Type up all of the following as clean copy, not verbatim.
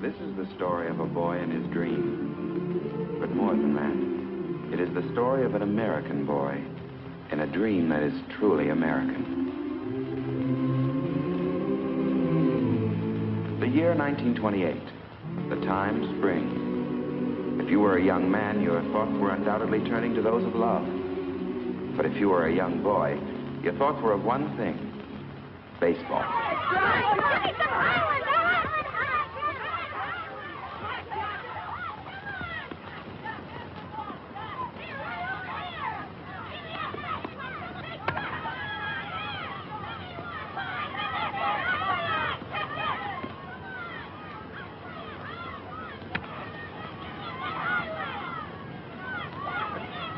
This is the story of a boy and his dream. But more than that, it is the story of an American boy in a dream that is truly American. The year 1928, the time spring. If you were a young man, your thoughts were undoubtedly turning to those of love. But if you were a young boy, your thoughts were of one thing: baseball.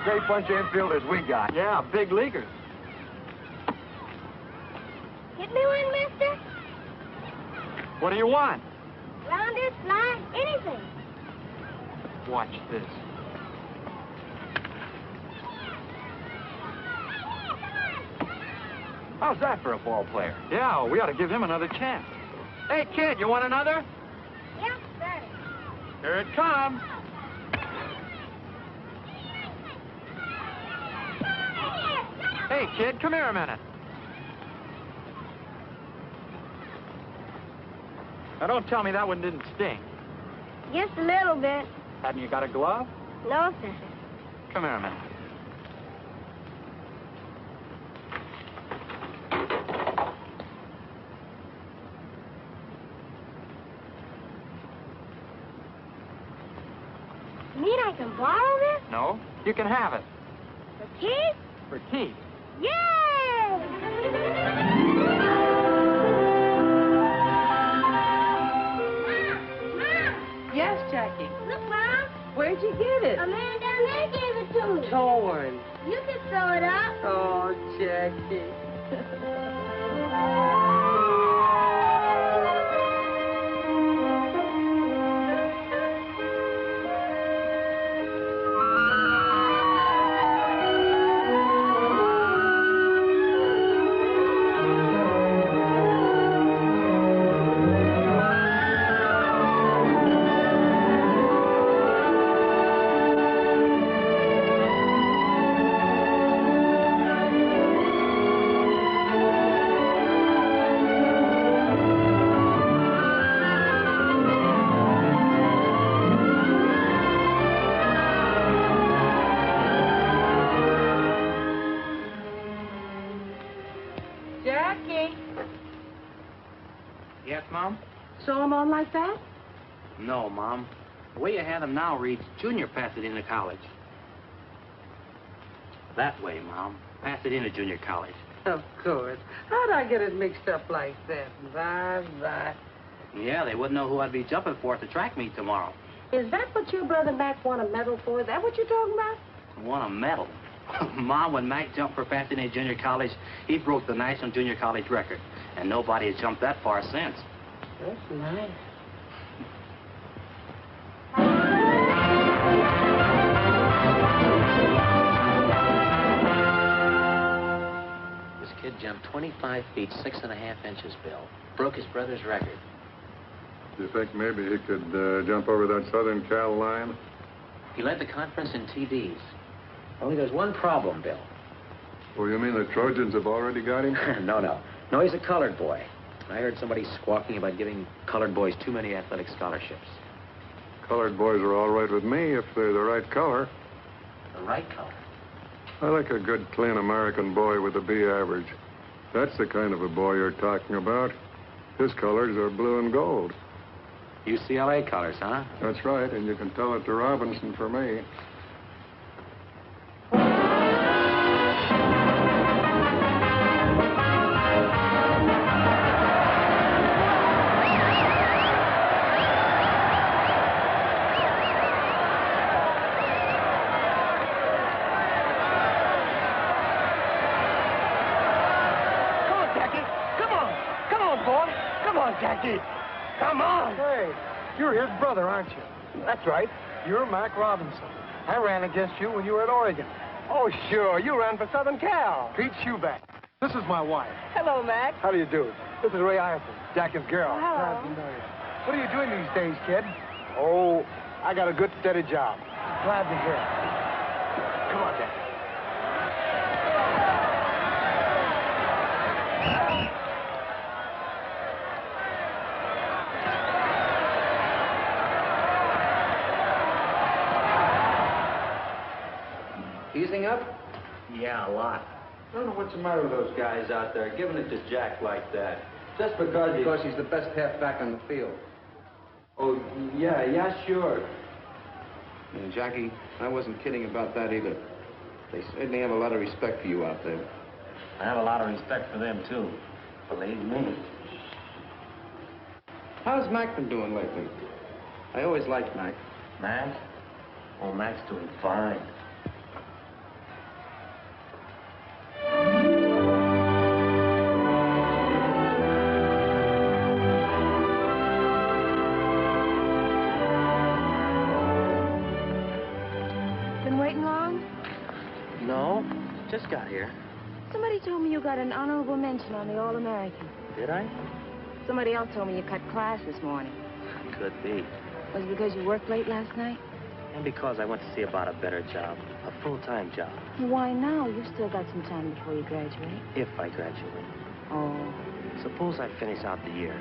Great bunch of infielders we got. Yeah, big leaguers. Hit me one, mister. What do you want? Rounder, fly, anything. Watch this. How's that for a ball player? Yeah, we ought to give him another chance. Hey, kid, you want another? Yes, sir. Here it comes. Hey, kid, come here a minute. Now, don't tell me that one didn't sting. Just a little bit. Hadn't you got a glove? No, sir. Come here a minute. You mean I can borrow this? No, you can have it. For keys? For keys. Yay! Yes, Jackie. Look, Mom. Where'd you get it? A man down there gave it to me. Torn. You can sew it up. Oh, Jackie. Yes, Mom? Sew them on like that? No, Mom. The way you have them now reads Junior Pasadena College. That way, Mom. Pasadena Junior College. Of course. How'd I get it mixed up like that? Bye. Yeah, they wouldn't know who I'd be jumping for at the track meet tomorrow. Is that what your brother Mac won a medal for? Is that what you're talking about? Won a medal. Mom, when Mac jumped for Pasadena Junior College, he broke the National Junior College record. And nobody has jumped that far since. That's nice. This kid jumped 25 feet, 6.5 inches, Bill. Broke his brother's record. Do you think maybe he could jump over that Southern Cal line? He led the conference in TDs. Only there's one problem, Bill. Oh, you mean the Trojans have already got him? No, he's a colored boy. I heard somebody squawking about giving colored boys too many athletic scholarships. Colored boys are all right with me if they're the right color. The right color? I like a good, clean American boy with a B average. That's the kind of a boy you're talking about. His colors are blue and gold. UCLA colors, huh? That's right, and you can tell it to Robinson for me. Jackie, come on. Hey, you're his brother, aren't you? That's right. You're Mac Robinson. I ran against you when you were at Oregon. Oh, sure. You ran for Southern Cal. Pete Schuback. This is my wife. Hello, Mac. How do you do? This is Ray Ireton, Jackie's girl. Hello. Glad to know you. What are you doing these days, kid? Oh, I got a good, steady job. Glad to hear it. Come on, Dad. Easing up? Yeah, a lot. I don't know what's the matter with those guys out there, giving it to Jack like that. Just because he's the best halfback on the field. Oh, yeah, sure. And Jackie, I wasn't kidding about that either. They certainly have a lot of respect for you out there. I have a lot of respect for them, too. Believe me. How's Mac been doing lately? I always liked Mac. Mac? Oh, Mac's doing fine. Been waiting long? No, just got here. Somebody told me you got an honorable mention on the All-American. Did I? Somebody else told me you cut class this morning. Could be. Was it because you worked late last night? And because I went to see about a better job. A full-time job. Why now? You've still got some time before you graduate. If I graduate. Oh. Suppose I finish out the year.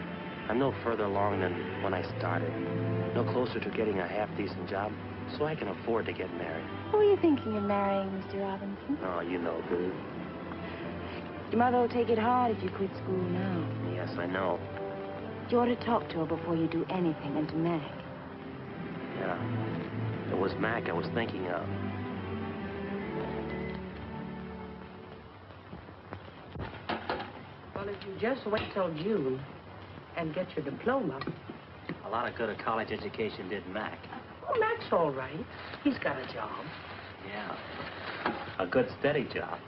I'm no further along than when I started. No closer to getting a half-decent job, so I can afford to get married. Who are you thinking of marrying, Mr. Robinson? Oh, you know, Boo. Your mother will take it hard if you quit school now. Yes, I know. You ought to talk to her before you do anything, and to Mac. Yeah. It was Mac I was thinking of. Well, if you just wait till June and get your diploma. A lot of good a college education did Mac. Oh, Mac's all right. He's got a job. Yeah. A good, steady job.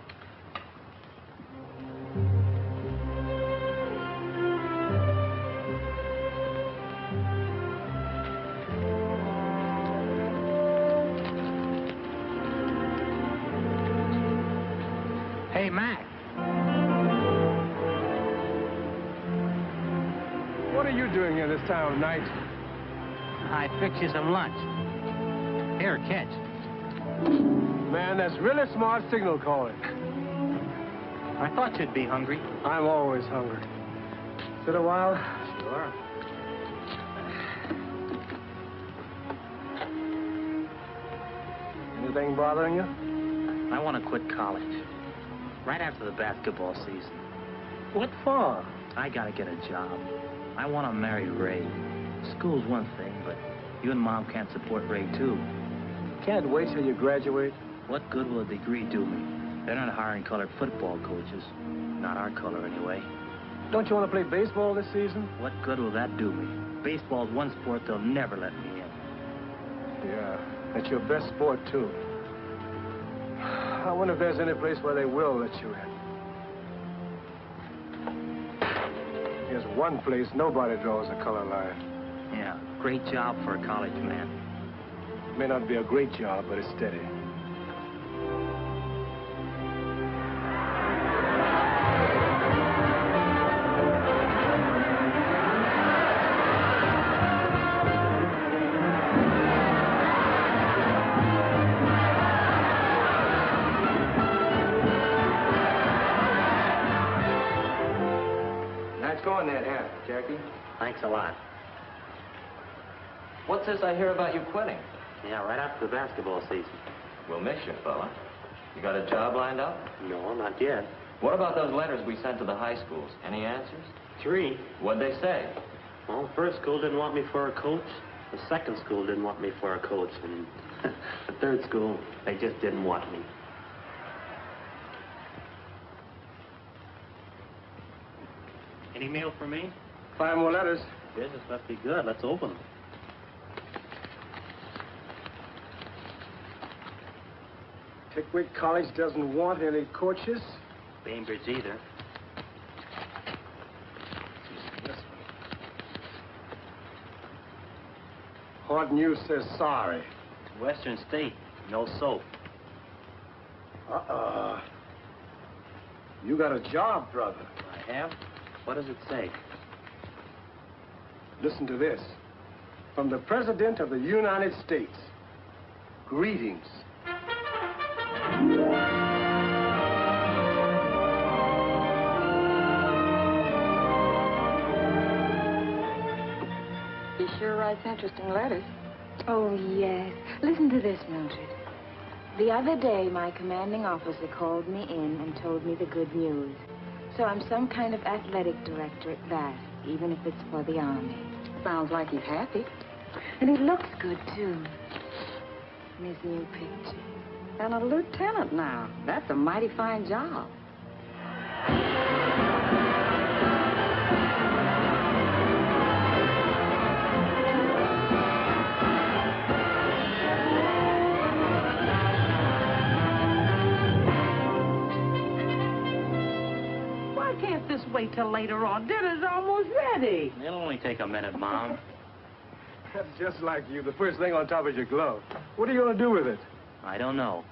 Hey, Mac. What are you doing here this time of night? I fixed you some lunch. Here, catch. Man, that's really smart signal calling. I thought you'd be hungry. I'm always hungry. Sit a while. Sure. Anything bothering you? I want to quit college. Right after the basketball season. What for? I gotta get a job. I want to marry Ray. School's one thing, but you and Mom can't support Ray, too. Can't wait till you graduate. What good will a degree do me? They're not hiring colored football coaches. Not our color, anyway. Don't you want to play baseball this season? What good will that do me? Baseball's one sport they'll never let me in. Yeah, that's your best sport, too. I wonder if there's any place where they will let you in. There's one place nobody draws a color line. Yeah, great job for a college man. May not be a great job, but it's steady. Nice going that hat, Jackie. Thanks a lot. What's this I hear about you quitting? Yeah, right after the basketball season. We'll miss you, fella. You got a job lined up? No, not yet. What about those letters we sent to the high schools? Any answers? 3. What'd they say? Well, the first school didn't want me for a coach. The second school didn't want me for a coach. And the third school, they just didn't want me. Any mail for me? 5 more letters. Business must be good. Let's open them. Pickwick College doesn't want any coaches. Bainbridge either. Hard News says sorry. Western State, no soap. You got a job, brother. I have? What does it say? Listen to this. From the President of the United States. Greetings. He sure writes interesting letters. Oh, yes. Listen to this, Mildred. The other day, my commanding officer called me in and told me the good news. So I'm some kind of athletic director at that, even if it's for the Army. Sounds like he's happy. And he looks good, too. In his new picture. And a lieutenant now. That's a mighty fine job. Why can't this wait till later on? Dinner's almost ready. It'll only take a minute, Mom. That's just like you. The first thing on top is your glove. What are you going to do with it? I don't know.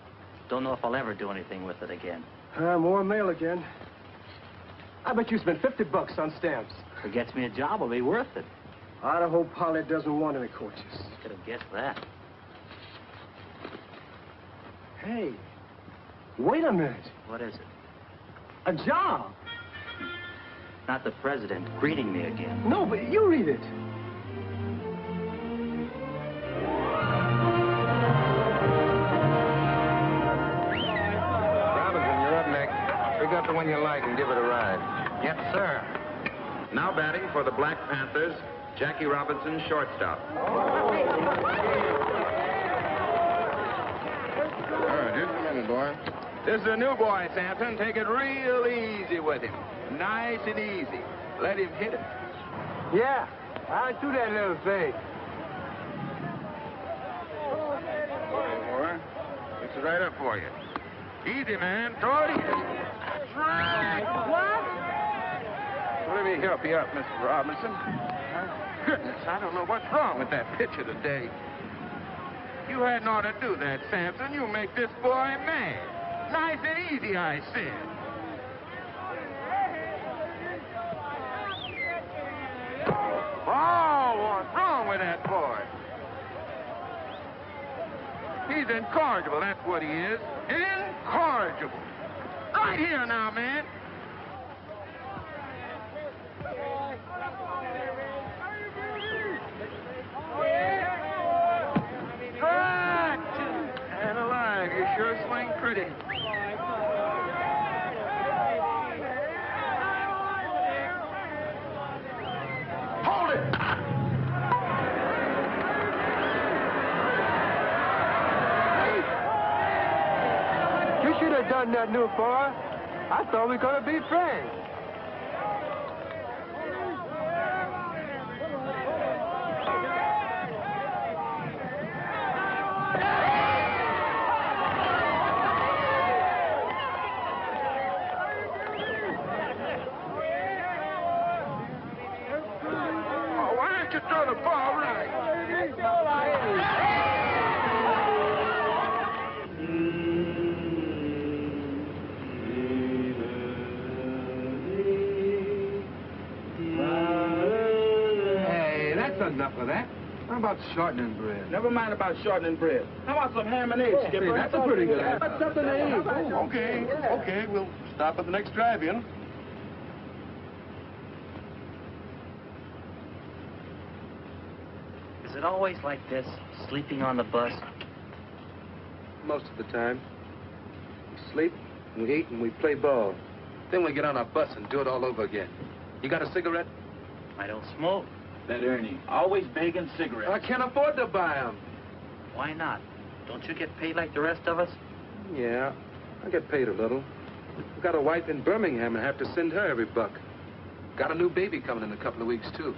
Don't know if I'll ever do anything with it again. More mail again. I bet you spent $50 on stamps. If it gets me a job, it'll be worth it. I hope Polly doesn't want any coaches. Could have guessed that. Hey, wait a minute. What is it? A job. Not the president greeting me again. No, but you read it. Robinson, you're up next. Pick up the one you like and give it a ride. Yes, sir. Now batting for the Black Panthers, Jackie Robinson, shortstop. All right, here's the minute, boy. This is a new boy, Sampson. Take it real easy with him. Nice and easy. Let him hit it. Yeah, I do that little thing. Boy, it's right up for you. Easy, man. Throw it easy. That's right. What? Let me help you up, Mr. Robinson. Goodness, I don't know what's wrong with that pitcher today. You hadn't ought to do that, Sampson. You make this boy mad. Nice and easy, I said. Oh, what's wrong with that boy? He's incorrigible, that's what he is. Incorrigible. Right here now, man. Strike! And alive, you sure swing pretty. Hold it! You should have done that, new boy. I thought we were going to be friends. Oh, why don't you throw the ball right? Enough of that. How about shortening bread? Never mind about shortening bread. How about some ham and eggs, Skipper? That's a pretty good answer. How about something to eat? Okay, we'll stop at the next drive-in. Is it always like this, sleeping on the bus? Most of the time. We sleep, we eat, and we play ball. Then we get on our bus and do it all over again. You got a cigarette? I don't smoke. That Ernie. Always begging cigarettes. I can't afford to buy them. Why not? Don't you get paid like the rest of us? Yeah, I get paid a little. I've got a wife in Birmingham and have to send her every buck. Got a new baby coming in a couple of weeks, too.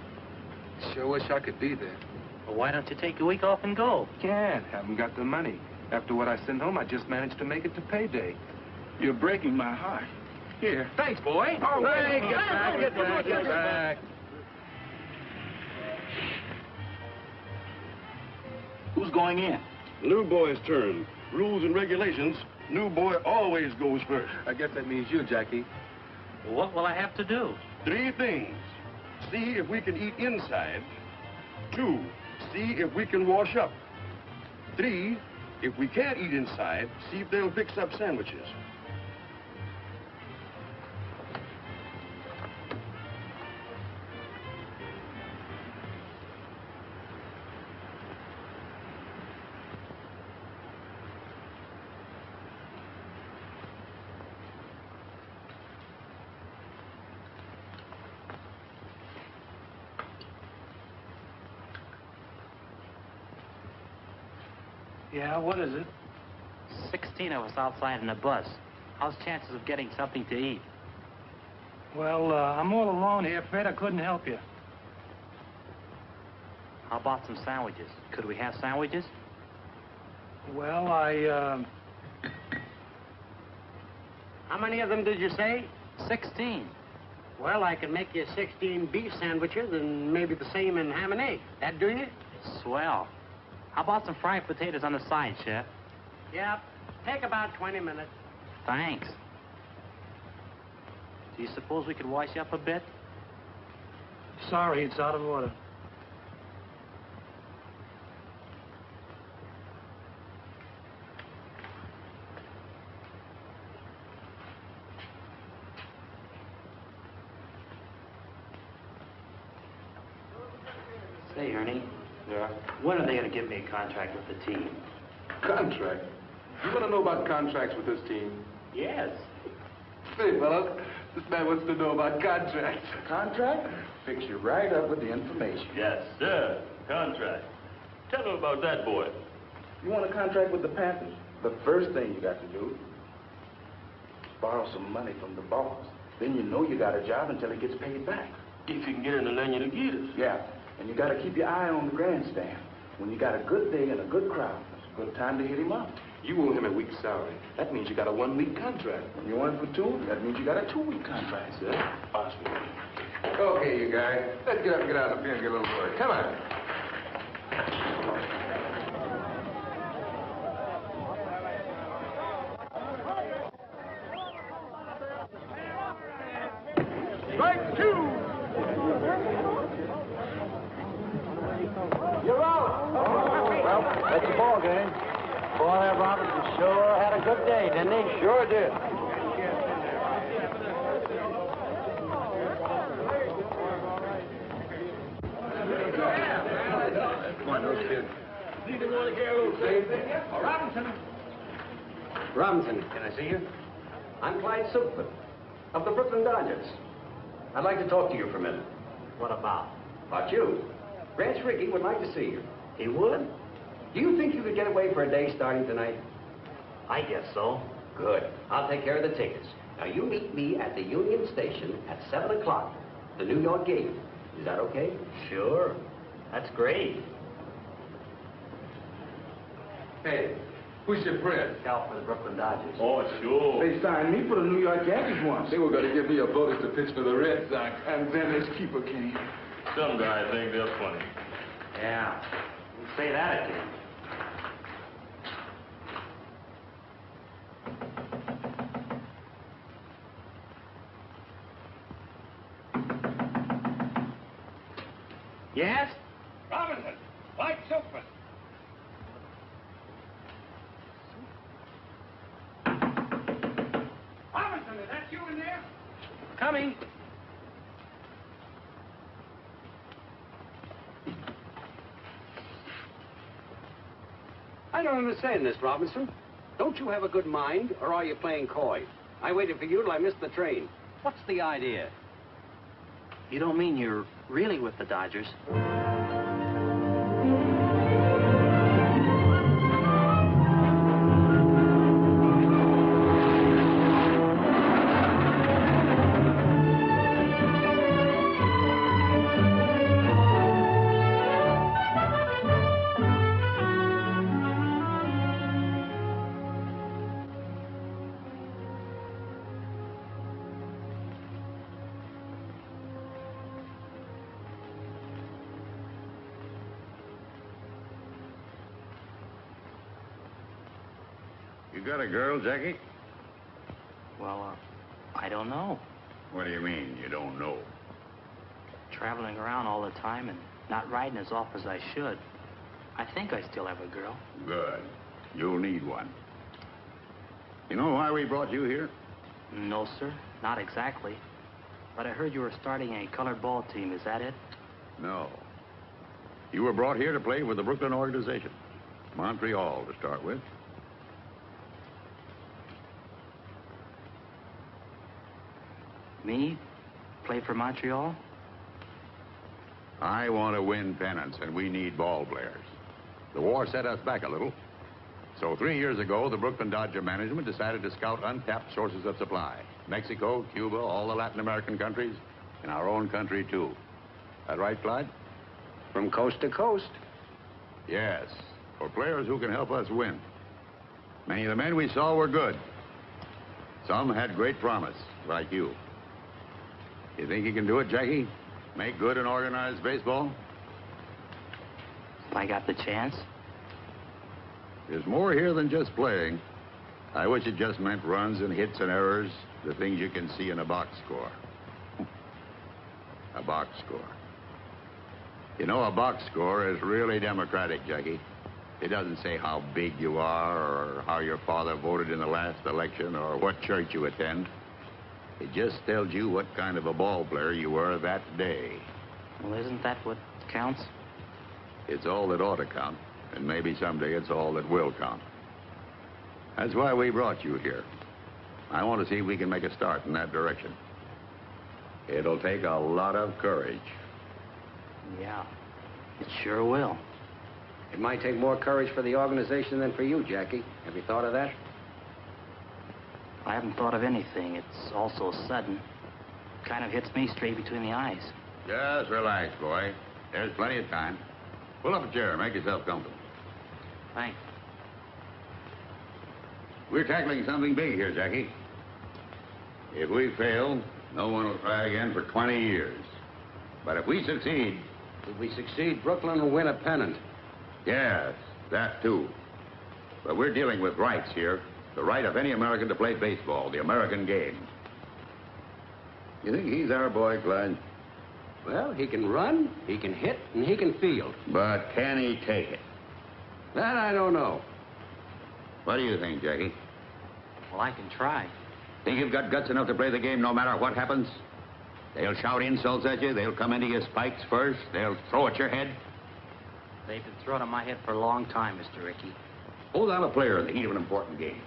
Sure wish I could be there. Well, why don't you take a week off and go? Can't. Haven't got the money. After what I send home, I just managed to make it to payday. You're breaking my heart. Here. Thanks, boy. Oh, wait. Get back. Who's going in? New boy's turn. Rules and regulations, new boy always goes first. I guess that means you, Jackie. What will I have to do? 3 things. See if we can eat inside, 2, see if we can wash up. 3, if we can't eat inside, see if they'll fix up sandwiches. Yeah, what is it? 16 of us outside in a bus. How's chances of getting something to eat? Well, I'm all alone here, Fred. I couldn't help you. How about some sandwiches? Could we have sandwiches? Well, How many of them did you say? 16. Well, I can make you 16 beef sandwiches and maybe the same in ham and egg. That do you? Swell. How about some fried potatoes on the side, Chef? Yep. Take about 20 minutes. Thanks. Do you suppose we could wash you up a bit? sorry, it's out of order. Say, Ernie. Yeah? When are they going to give me a contract with the team? Contract? You want to know about contracts with this team? Yes. Say, fellas, this man wants to know about contracts. Contract? Fix you right up with the information. Yes, sir. Contract. Tell him about that, boy. You want a contract with the Panthers? The first thing you got to do is borrow some money from the boss. Then you know you got a job until he gets paid back. If you can get in the Lenya Nikitas. Yeah, and you got to keep your eye on the grandstand. When you got a good day and a good crowd, it's a good time to hit him up. You owe him a week's salary. That means you got a 1-week contract. When you want it for 2, that means you got a 2-week contract. Yeah? Possible. Okay, you guys. Let's get up and get out of the field and get a little work. Come on. Strike 2! You're out! Well, that's the ball game. Boy, that Robinson sure had a good day, didn't he? Sure did. Come on, those kids. Robinson, can I see you? I'm Clyde Silkman of the Brooklyn Dodgers. I'd like to talk to you for a minute. What about? About you. Grant Rickey would like to see you. He would? Do you think you could get away for a day starting tonight? I guess so. Good. I'll take care of the tickets. Now, you meet me at the Union Station at 7 o'clock, the New York game. Is that okay? Sure. That's great. Hey, who's your friend? Scout for the Brooklyn Dodgers. Oh, sure. They signed me for the New York Yankees once. They were going to give me a bonus to pitch for the Red Sox, and then this keeper came. Some guys think they're funny. Yeah. Say that again. Yes? Robinson, Mike Silkman. Robinson, is that you in there? Coming. I don't understand this, Robinson. Don't you have a good mind, or are you playing coy? I waited for you till I missed the train. What's the idea? You don't mean you're really with the Dodgers? You got a girl, Jackie? Well, I don't know. What do you mean, you don't know? Traveling around all the time and Not riding as often as I should. I think I still have a girl. Good. You'll need one. You know why we brought you here? No, sir. Not exactly. But I heard you were starting a colored ball team. Is that it? No. You were brought here to play with the Brooklyn organization. Montreal, to start with. Me? Play for Montreal? I want to win pennants, and we need ball players. The war set us back a little. So 3 years ago, the Brooklyn Dodger management decided to scout untapped sources of supply. Mexico, Cuba, all the Latin American countries, and our own country, too. That right, Clyde? From coast to coast. Yes, for players who can help us win. Many of the men we saw were good. Some had great promise, like you. You think you can do it, Jackie? Make good in organized baseball? If I got the chance? There's more here than just playing. I wish it just meant runs and hits and errors, the things you can see in a box score. A box score. You know, a box score is really democratic, Jackie. It doesn't say how big you are or how your father voted in the last election or what church you attend. It just tells you what kind of a ball player you were that day. Well, isn't that what counts? It's all that ought to count, and maybe someday it's all that will count. That's why we brought you here. I want to see if we can make a start in that direction. It'll take a lot of courage. Yeah, it sure will. It might take more courage for the organization than for you, Jackie. Have you thought of that? I haven't thought of anything. It's all so sudden. Kind of hits me straight between the eyes. Just relax, boy. There's plenty of time. Pull up a chair. Make yourself comfortable. Thanks. We're tackling something big here, Jackie. If we fail, no one will try again for 20 years. But if we succeed... If we succeed, Brooklyn will win a pennant. Yes, that too. But we're dealing with rights here. The right of any American to play baseball, the American game. You think he's our boy, Clyde? Well, he can run, he can hit, and he can field. But can he take it? That I don't know. What do you think, Jackie? Well, I can try. Think you've got guts enough to play the game no matter what happens? They'll shout insults at you. They'll come into your spikes first. They'll throw at your head. They've been throwing at my head for a long time, Mr. Rickey. Suppose I'm a player in the heat of an important game.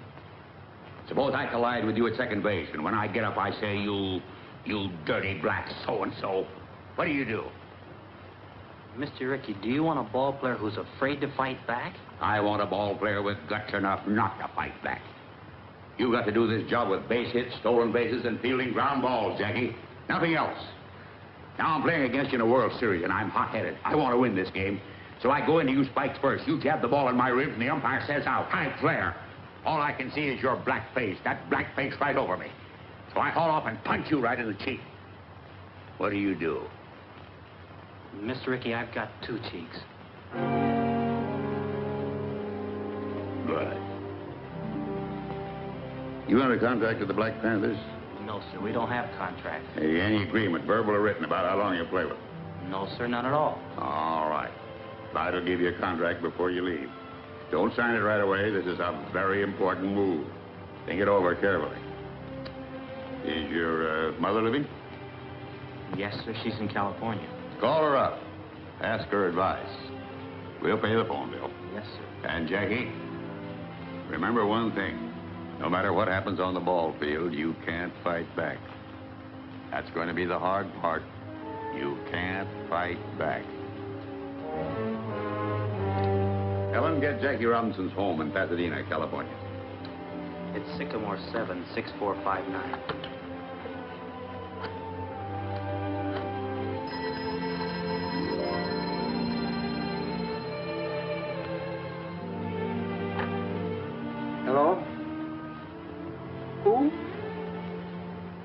Suppose I collide with you at second base, and when I get up, I say, you dirty black so-and-so. What do you do? Mr. Rickey, do you want a ball player who's afraid to fight back? I want a ball player with guts enough not to fight back. You got to do this job with base hits, stolen bases, and fielding ground balls, Jackie. Nothing else. Now I'm playing against you in a World Series, and I'm hot-headed. I want to win this game. So I go into you spikes first. You jab the ball in my ribs, and the umpire says out. High flare. All I can see is your black face. That black face right over me. So I haul off and punch you right in the cheek. What do you do? Mr. Rickey, I've got two cheeks. Good. You under contract with the Black Panthers? No, sir, we don't have contracts. Any agreement, verbal or written, about how long you'll play with them? No, sir, none at all. All right. Clyde will give you a contract before you leave. Don't sign it right away. This is a very important move. Think it over carefully. Is your mother living? Yes, sir, she's in California. Call her up. Ask her advice. We'll pay the phone bill. Yes, sir. And, Jackie, remember one thing. No matter what happens on the ball field, you can't fight back. That's going to be the hard part. You can't fight back. Helen, get Jackie Robinson's home in Pasadena, California. It's Sycamore 7, 6459. Hello? Who?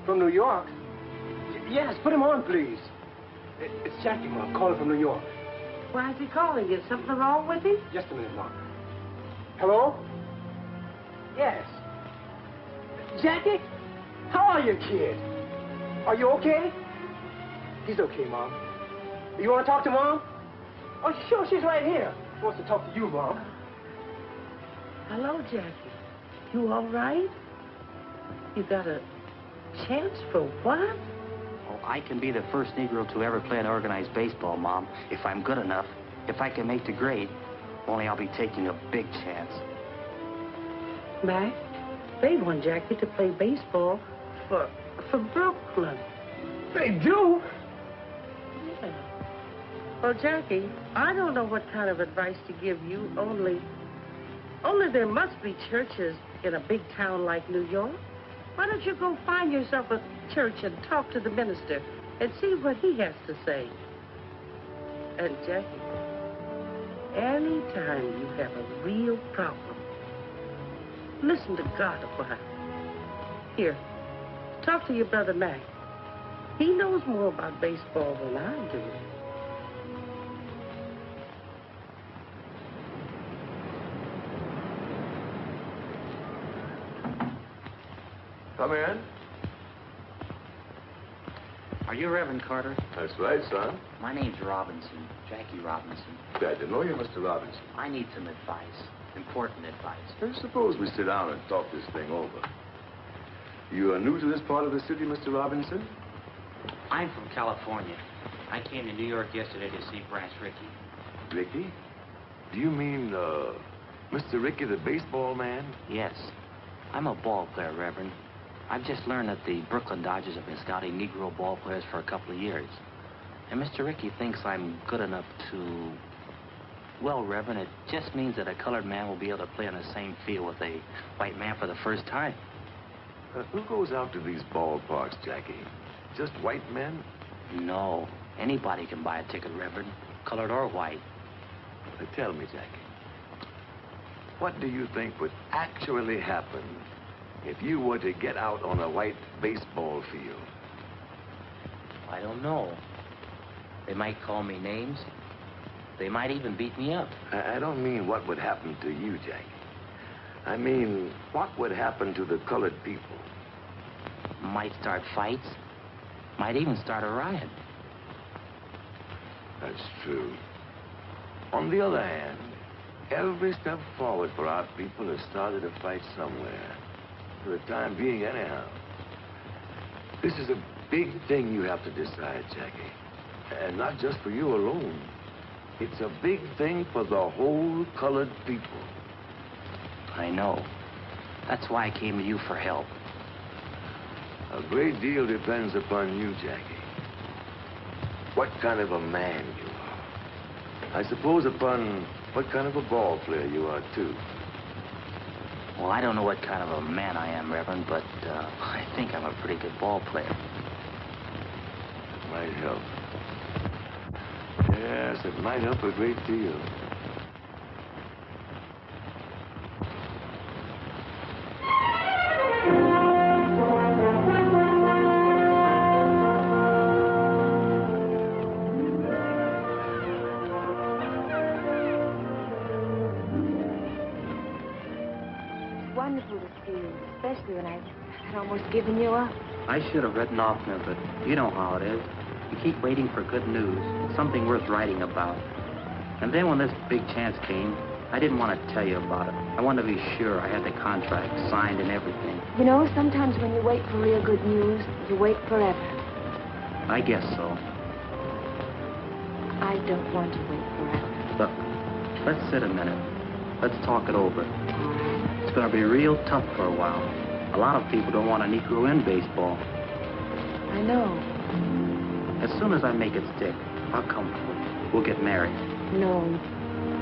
From New York? Yes, put him on, please. It's Jackie, Mom, calling from New York. Why is he calling? Is something wrong with him? Just a minute, Mom. Hello? Yes. Jackie? How are you, kid? Are you okay? He's okay, Mom. You want to talk to Mom? Oh, sure, she's right here. She wants to talk to you, Mom. Hello, Jackie. You all right? You got a chance for what? Oh, I can be the first Negro to ever play an organized baseball, Mom, if I'm good enough. If I can make the grade. Only I'll be taking a big chance. Mac, they want Jackie to play baseball for Brooklyn. They do? Yeah. Well, Jackie, I don't know what kind of advice to give you, only there must be churches in a big town like New York. Why don't you go find yourself a church and talk to the minister and see what he has to say? And Jackie, anytime you have a real problem, listen to God a while. Here, talk to your brother Mac. He knows more about baseball than I do. Come in. Are you Reverend Carter? That's right, son. My name's Robinson, Jackie Robinson. Glad to know you, Mr. Robinson. I need some advice, important advice. Now, suppose we sit down and talk this thing over. You are new to this part of the city, Mr. Robinson? I'm from California. I came to New York yesterday to see Branch Rickey. Rickey? Do you mean, Mr. Rickey, the baseball man? Yes. I'm a ball player, Reverend. I've just learned that the Brooklyn Dodgers have been scouting Negro ball players for a couple of years. And Mr. Rickey thinks I'm good enough to... Well, Reverend, it just means that a colored man will be able to play on the same field with a white man for the first time. Who goes out to these ballparks, Jackie? Just white men? No. Anybody can buy a ticket, Reverend, colored or white. Tell me, Jackie, what do you think would actually happen if you were to get out on a white baseball field? I don't know. They might call me names. They might even beat me up. I don't mean what would happen to you, Jackie. I mean, what would happen to the colored people? Might start fights. Might even start a riot. That's true. On the other hand, every step forward for our people has started a fight somewhere. For the time being, anyhow. This is a big thing you have to decide, Jackie. And not just for you alone. It's a big thing for the whole colored people. I know. That's why I came to you for help. A great deal depends upon you, Jackie. What kind of a man you are. I suppose upon what kind of a ball player you are, too. Well, I don't know what kind of a man I am, Reverend, but I think I'm a pretty good ball player. Might help. Yes, it might help a great deal. Wonderful to see you, especially when I had almost given you up. I should have written off now, but you know how it is. You keep waiting for good news, something worth writing about. And then when this big chance came, I didn't want to tell you about it. I wanted to be sure I had the contract signed and everything. You know, sometimes when you wait for real good news, you wait forever. I guess so. I don't want to wait forever. Look, let's sit a minute. Let's talk it over. It's going to be real tough for a while. A lot of people don't want a Negro in baseball. I know. As soon as I make it stick, I'll come for it. We'll get married. No.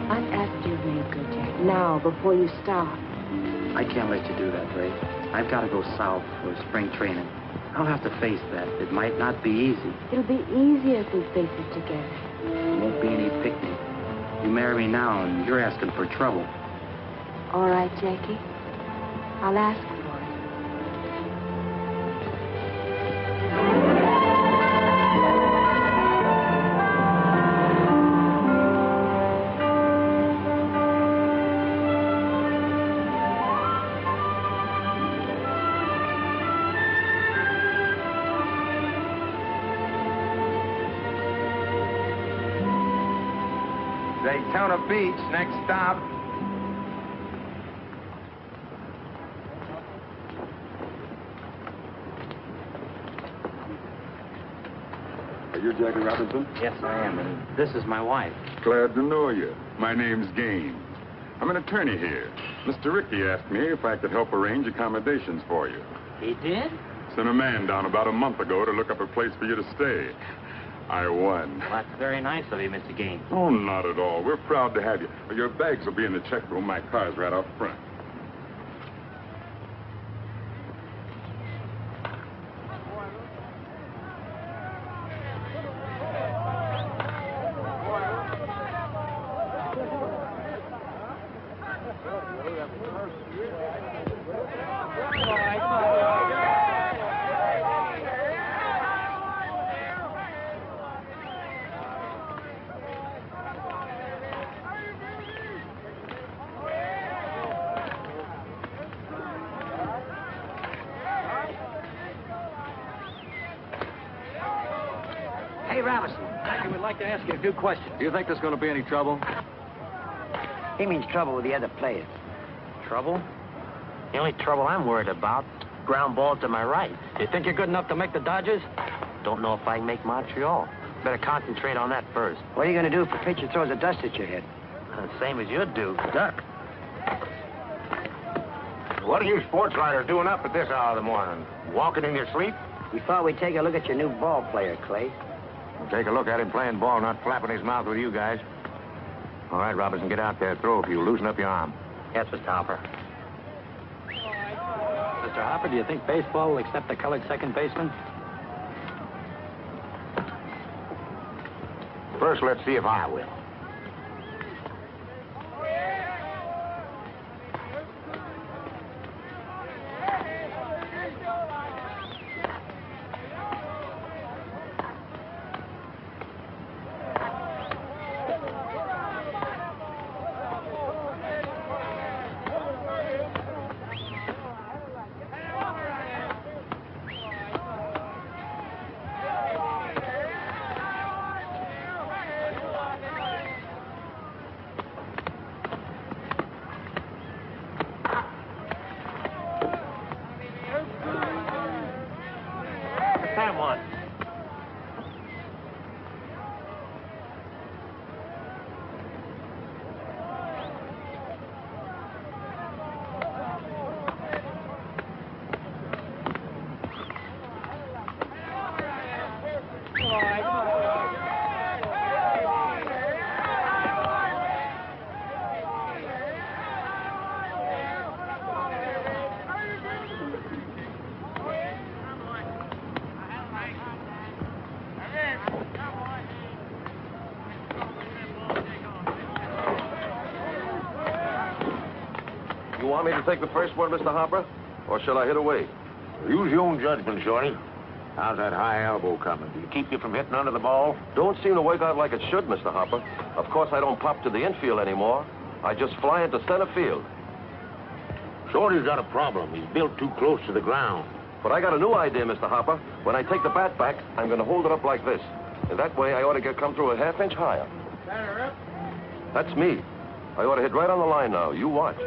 I've asked you to make good, Jack. Now, before you stop. I can't let you do that, Ray. I've got to go south for spring training. I'll have to face that. It might not be easy. It'll be easier if we face it together. There won't be any picnic. You marry me now, and you're asking for trouble. All right, Jackie. I'll ask for it. Daytona Beach, next stop. Are you Jackie Robinson? Yes, I am, and this is my wife. Glad to know you. My name's Gaines. I'm an attorney here. Mr. Ricky asked me if I could help arrange accommodations for you. He did? Sent a man down about a month ago to look up a place for you to stay. I won. Well, that's very nice of you, Mr. Gaines. Oh, not at all. We're proud to have you. Your bags will be in the check room. My car's right out front. Hey, Robinson, I would like to ask you a few questions. Do you think there's going to be any trouble? He means trouble with the other players. Trouble? The only trouble I'm worried about, ground ball to my right. You think you're good enough to make the Dodgers? Don't know if I can make Montreal. Better concentrate on that first. What are you going to do if a pitcher throws a dust at your head? Same as you'd do, duck. What are you sports writers doing up at this hour of the morning? Walking in your sleep? We thought we'd take a look at your new ball player, Clay. Take a look at him playing ball, not flapping his mouth with you guys. All right, Robinson, get out there. Throw a few. Loosen up your arm. Yes, Mr. Hopper. Mr. Hopper, do you think baseball will accept a colored second baseman? First, let's see if I will. Sam one. You want me to take the first one, Mr. Hopper? Or shall I hit away? Use your own judgment, Shorty. How's that high elbow coming? Do you keep you from hitting under the ball? Don't seem to work out like it should, Mr. Hopper. Of course, I don't pop to the infield anymore. I just fly into center field. Shorty's got a problem. He's built too close to the ground. But I got a new idea, Mr. Hopper. When I take the bat back, I'm going to hold it up like this. And that way, I ought to come through a half-inch higher. Batter up. That's me. I ought to hit right on the line now. You watch.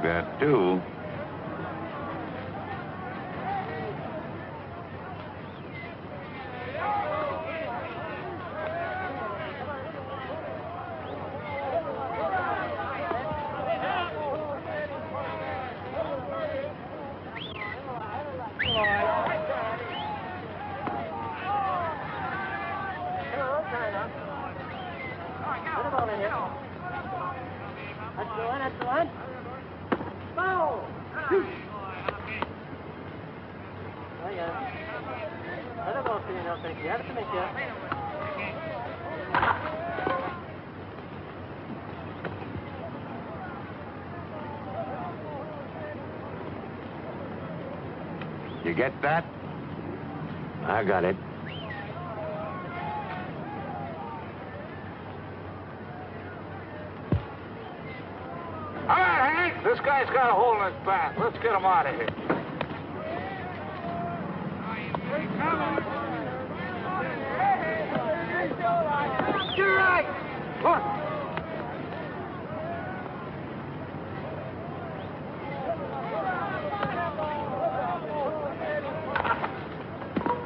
like that, too. That's the one. Foul! You get that? I got it. All right, Hank, this guy's got a hole in his back. Let's get him out of here. You're right. Look.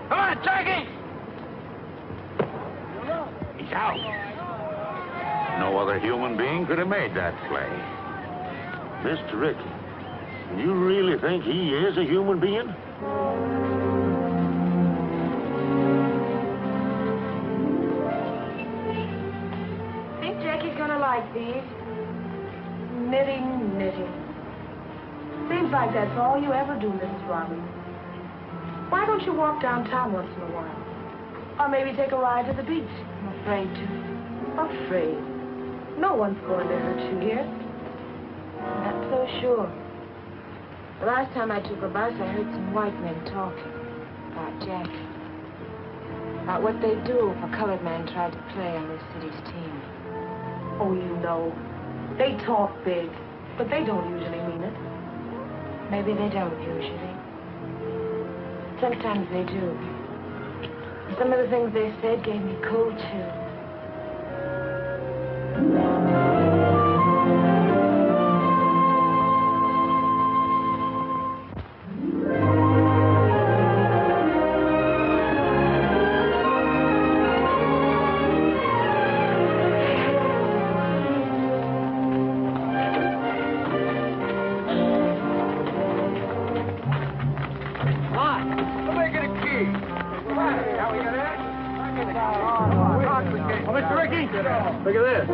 Come on, Jackie. He's out. No other human being could have made that play. Mr. Ricky, you really think he is a human being? Think Jackie's gonna like these. Knitting, knitting. Seems like that's all you ever do, Mrs. Robbins. Why don't you walk downtown once in a while? Or maybe take a ride to the beach? I'm afraid to. Afraid? No one's going to hurt you here. Not so sure. The last time I took a bus, I heard some white men talking about Jackie. About what they'd do if a colored man tried to play on this city's team. Oh, you know. They talk big, but they don't usually mean it. Maybe they don't usually. Sometimes they do. Some of the things they said gave me cold chills. Look at this.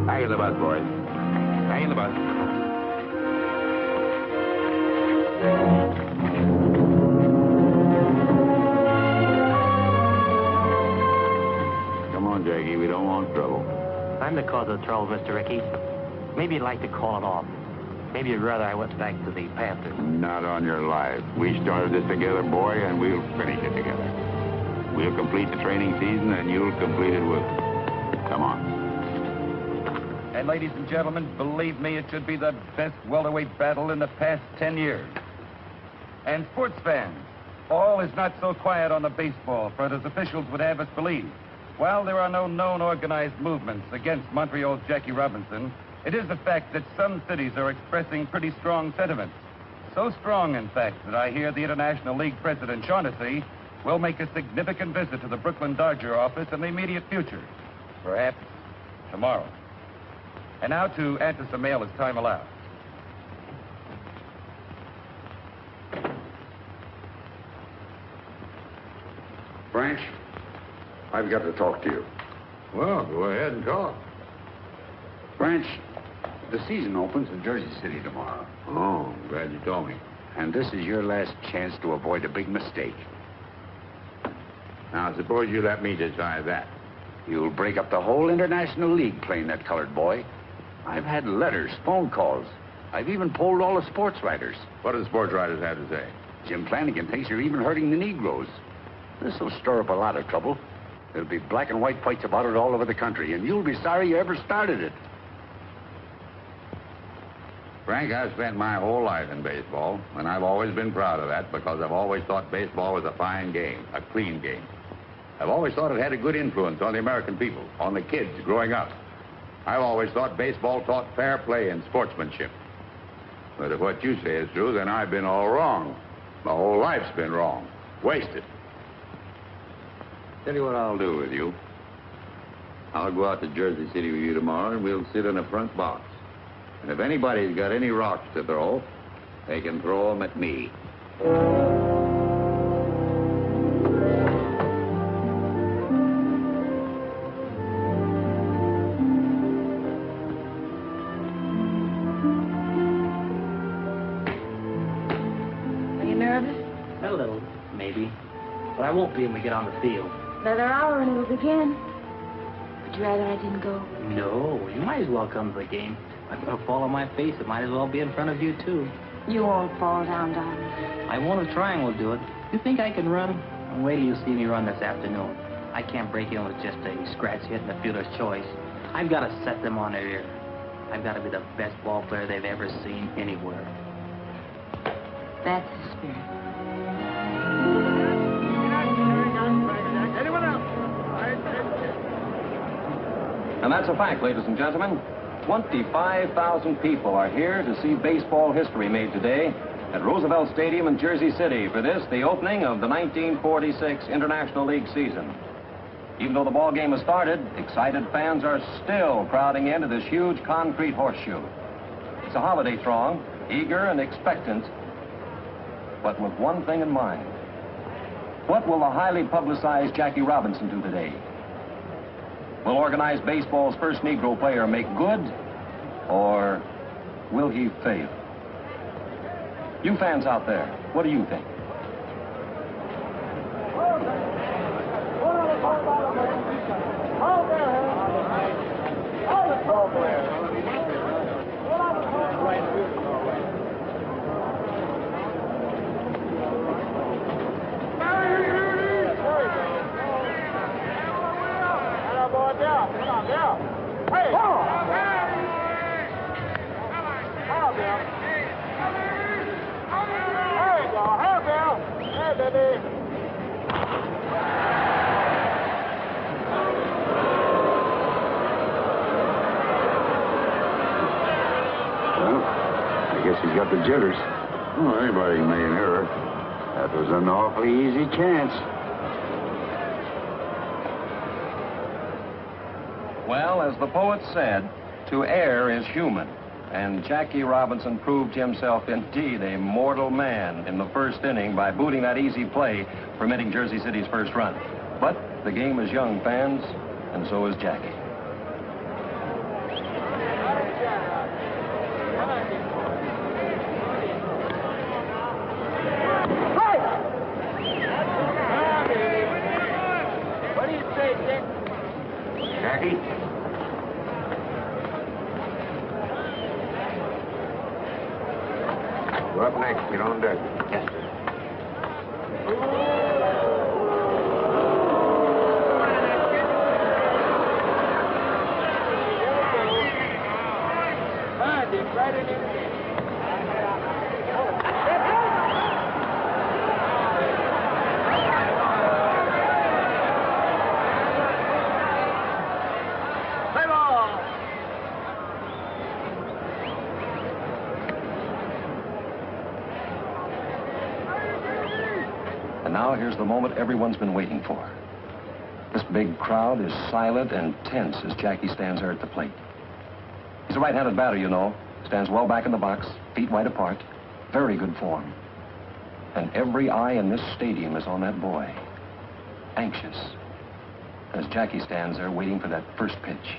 Hang in the bus, boys. Hang in the bus. Come on, Jackie. We don't want trouble. I'm the cause of the trouble, Mr. Ricky. Maybe you'd like to call it off. Maybe you'd rather I went back to the Panthers. Not on your life. We started this together, boy, and we'll finish it together. We'll complete the training season, and you'll complete it with us. Come on. And ladies and gentlemen, believe me, it should be the best welterweight battle in the past 10 years. And sports fans, all is not so quiet on the baseball front as officials would have us believe. While there are no known organized movements against Montreal's Jackie Robinson, it is a fact that some cities are expressing pretty strong sentiments. So strong, in fact, that I hear the International League President Shaughnessy will make a significant visit to the Brooklyn Dodger office in the immediate future. Perhaps tomorrow. And now to answer some mail as time allows. Branch, I've got to talk to you. Well, go ahead and talk. Branch, the season opens in Jersey City tomorrow. Oh, I'm glad you told me. And this is your last chance to avoid a big mistake. Now, suppose you let me decide that. You'll break up the whole International League playing that colored boy. I've had letters, phone calls. I've even polled all the sports writers. What do the sports writers have to say? Jim Flanagan thinks you're even hurting the Negroes. This will stir up a lot of trouble. There'll be black and white fights about it all over the country, and you'll be sorry you ever started it. Frank, I've spent my whole life in baseball, and I've always been proud of that because I've always thought baseball was a fine game, a clean game. I've always thought it had a good influence on the American people, on the kids growing up. I've always thought baseball taught fair play and sportsmanship. But if what you say is true, then I've been all wrong. My whole life's been wrong. Wasted. Tell you what I'll do with you. I'll go out to Jersey City with you tomorrow, and we'll sit in a front box. And if anybody's got any rocks to throw, they can throw them at me. Are you nervous? A little, maybe. But I won't be when we get on the field. Another hour and it'll begin. Would you rather I didn't go? No, you might as well come to the game. If I'm gonna fall on my face, it might as well be in front of you, too. You won't fall down, darling. I won't if trying will do it. You think I can run? Wait till you see me run this afternoon. I can't break in with just a scratch hit and a fielder's choice. I've got to set them on their ear. I've got to be the best ball player they've ever seen anywhere. That's the spirit. Anyone else? And that's a fact, ladies and gentlemen. 25,000 people are here to see baseball history made today at Roosevelt Stadium in Jersey City for this, the opening of the 1946 International League season. Even though the ball game has started, excited fans are still crowding into this huge concrete horseshoe. It's a holiday throng, eager and expectant, but with one thing in mind. What will the highly publicized Jackie Robinson do today? Will organized baseball's first Negro player make good, or will he fail? You fans out there, what do you think? He's got the jitters. Well, anybody may in error. That was an awfully easy chance. Well, as the poet said, to err is human. And Jackie Robinson proved himself indeed a mortal man in the first inning by booting that easy play, permitting Jersey City's first run. But the game is young, fans, and so is Jackie. Jackie? You're up next. Get on deck. Yes, sir. And now here's the moment everyone's been waiting for. This big crowd is silent and tense as Jackie stands there at the plate. He's a right-handed batter, you know. Stands well back in the box, feet wide apart. Very good form. And every eye in this stadium is on that boy. Anxious. As Jackie stands there waiting for that first pitch.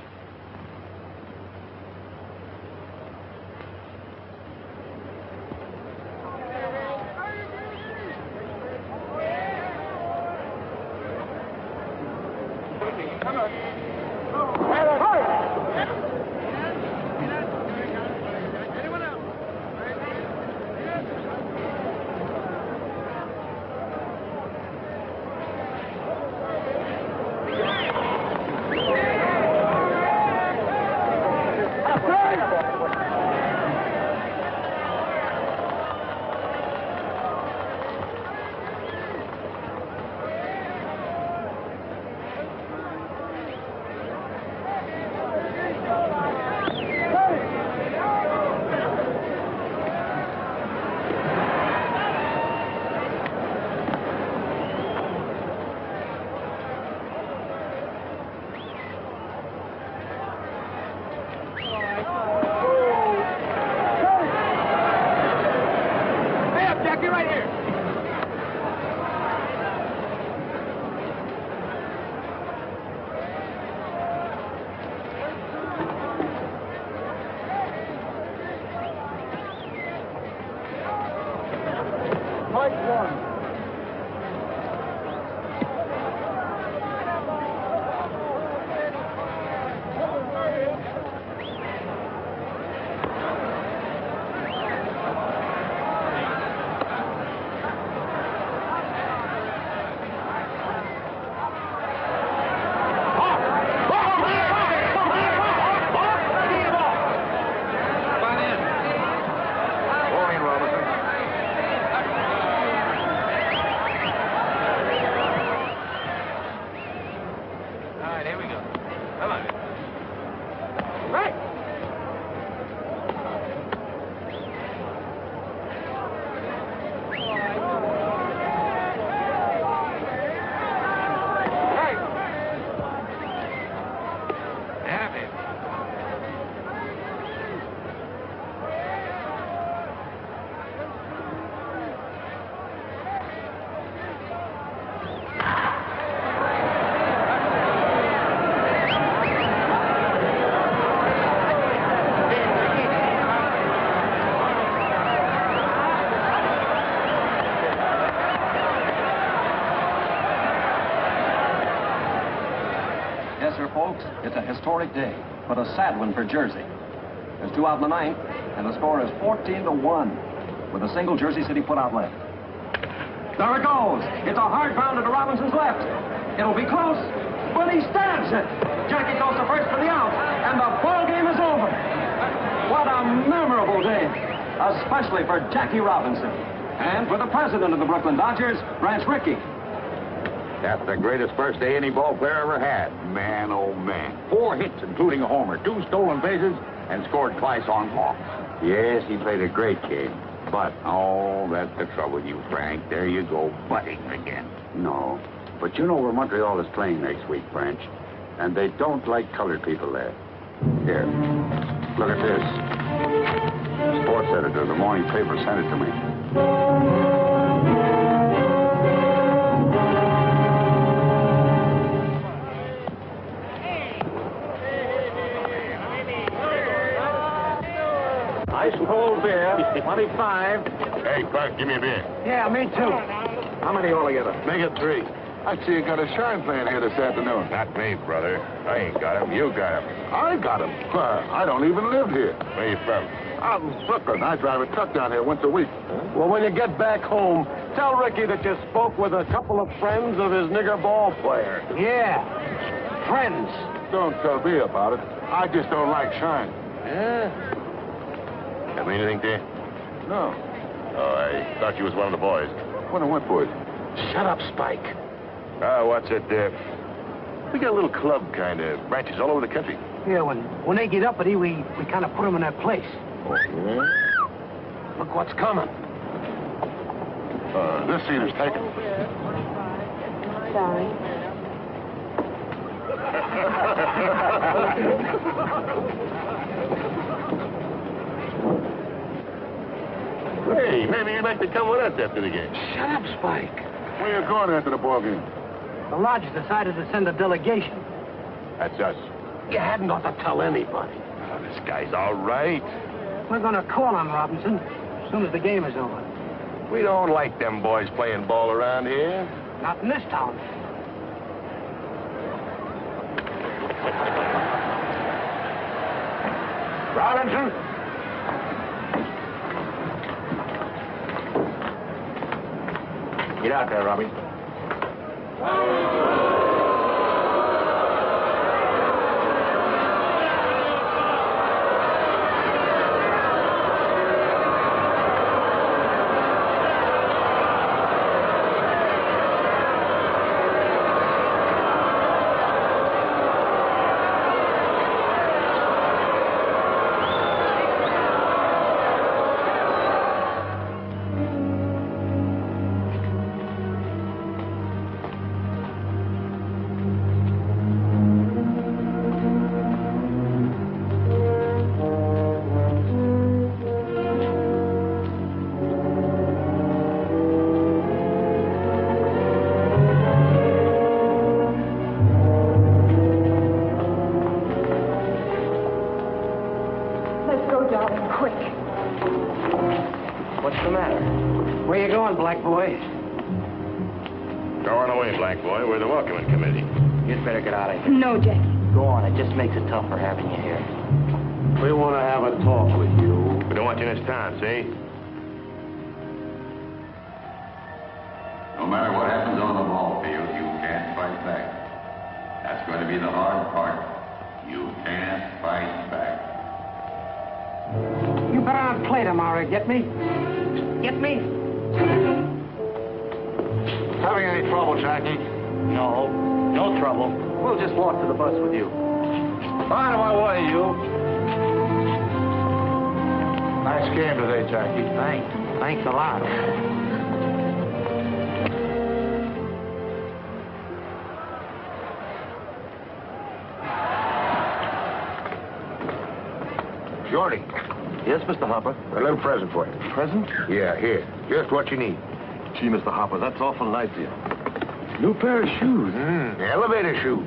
Jackie, right here. Mike one. Yes, sir, folks, it's a historic day, but a sad one for Jersey. There's 2 out in the ninth, and the score is 14-1, with a single Jersey City put-out left. There it goes. It's a hard bounder to Robinson's left. It'll be close, but he stabs it. Jackie goes to first for the out, and the ball game is over. What a memorable day, especially for Jackie Robinson, and for the president of the Brooklyn Dodgers, Branch Rickey. That's the greatest first day any ball player ever had. Man, oh, man. 4 hits, including a homer, 2 stolen bases, and scored twice on walks. Yes, he played a great game. But, oh, that's the trouble with you, Frank. There you go, butting again. No, but you know where Montreal is playing next week, Branch. And they don't like colored people there. Here, look at this. Sports editor of the morning paper sent it to me. Ice cold beer, 25. Hey, Clark, give me a beer. Yeah, me too. How many altogether? Make it 3. I see you got a shine playing here this afternoon. Not me, brother. I ain't got him. You got him. I got him? I don't even live here. Where you from? I'm from Brooklyn. I drive a truck down here once a week. Well, when you get back home, tell Ricky that you spoke with a couple of friends of his nigger ball player. Yeah, friends. Don't tell me about it. I just don't like shine. Yeah? Have anything to you? No. Oh, I thought you was one of the boys. One of what boys? Shut up, Spike. What's it, we got a little club, kind of, branches all over the country. Yeah, when they get uppity, we kind of put them in their place. Oh, yeah? Look what's coming. This seat is taken. Sorry. Hey, maybe you'd like to come with us after the game. Shut up, Spike. Where you going after the ball game? The lodge decided to send a delegation. That's us. You hadn't ought to tell anybody. Oh, this guy's all right. We're going to call on Robinson as soon as the game is over. We don't like them boys playing ball around here. Not in this town. Robinson? Get out there, Robbie. Where you going, black boy? Go on away, black boy. We're the welcoming committee. You'd better get out of here. No, Jackie. Go on, it just makes it tougher having you here. We want to have a talk with you. We don't want you in this town, see? No matter what happens on the ball field, you can't fight back. That's going to be the hard part. You can't fight back. You better not play tomorrow, get me? Get me? Having any trouble, Jackie? No, no trouble. We'll just walk to the bus with you. Out of my way, you. Nice game today, Jackie. Thanks a lot. Shorty. Yes, Mr. Hopper? A little present for you. Present? Yeah, here. Just what you need. Gee, Mr. Hopper, that's awful nice of you. New pair of shoes. Elevator shoe.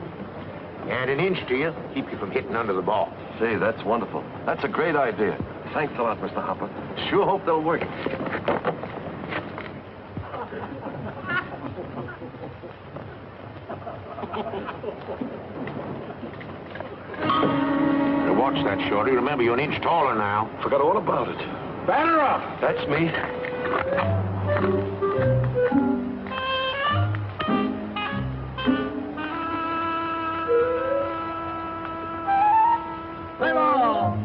Add an inch to you, keep you from hitting under the ball. Say, that's wonderful. That's a great idea. Thanks a lot, Mr. Hopper. Sure hope they'll work. Now watch that, Shorty. Remember, you're an inch taller now. Forgot all about it. Batter up! That's me. Play ball!